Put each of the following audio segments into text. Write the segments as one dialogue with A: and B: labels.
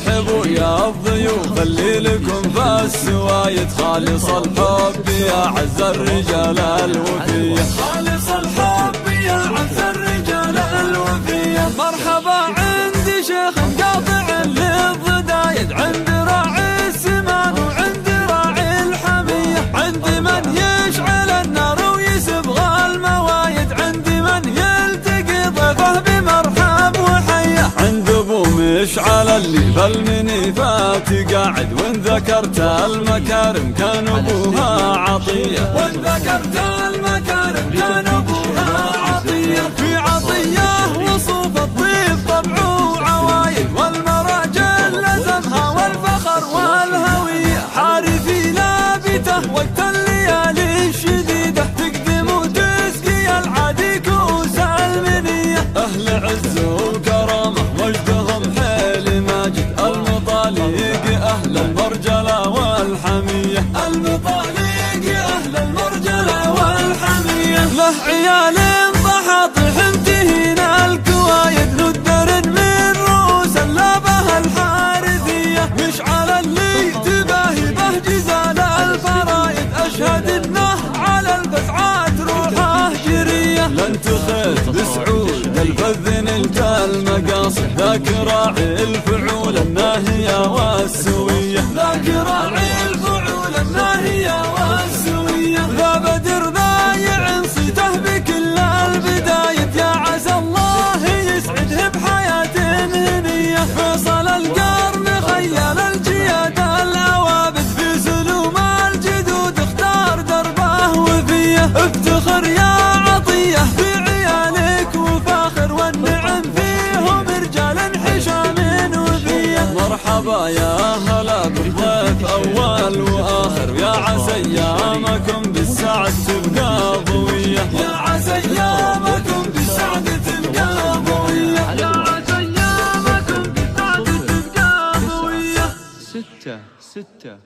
A: ارحبوا يا الضيوف اللي لكم في السوايد، خالص الحب يا عز الرجال الوفية،
B: خالص الحب يا عز الرجال الوفية. مرحبا عندي شيخ قاطع للضدايد، عند راعي السمان وعند راعي الحمية، عند من يشعل النار ويسبغ الموايد، عند من يلتقي ضيفه بمرحب وحية،
A: عند ابو مشعل اللي بالمنيفات قاعد، وان ذكرت المكارم كان ابوها عطية،
B: وان ذكرت المكارم كان ابوها عطية. في عطية وصوف الضيف طبع وعوايد، والمراجل لزمها والفخر والهوية، حارثي لابته وقت الليالي الشديدة، تقدم وتسقي العادي كؤوس المنية.
A: اهل عز وكرامة وجدهم حيل ماجد، المطاليق اهل المرجلة والحمية،
B: المطاليق اهل المرجلة والحمية. له عيال ضحاطح انتهين الكوايد، ندر من رؤوس اللابه الحارثية، مشعل اللي تباهي به جزال الفرايد، اشهد انه على البسعات روحه جرية.
A: لن تخيت بسعود الفذ نلت المقاصد، ذاك راعي الفعول الناهية والسوية،
B: ذاك راعي الفعول الناهية والسوية. ذا بدر ضايع صيته بكل البدايد، يا عسى الله يسعده بحياة هنية. فيصل القرن خيال الجياد الأوابد، في سلوم الجدود اختار دربه وفيه. افتخر يا عطية بعيالك وفاخر، والنعم فيهم رجال حشام وفيه.
A: مرحبا يا هلا بالضيف اول واخر، يا عسى ايامكم بالسعد تبقى ضوية،
B: يا عسى ايامكم بالسعد تبقى ضوية، يا عسى ايامكم بالسعد تبقى ضوية.
C: 6 6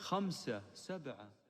C: 5 7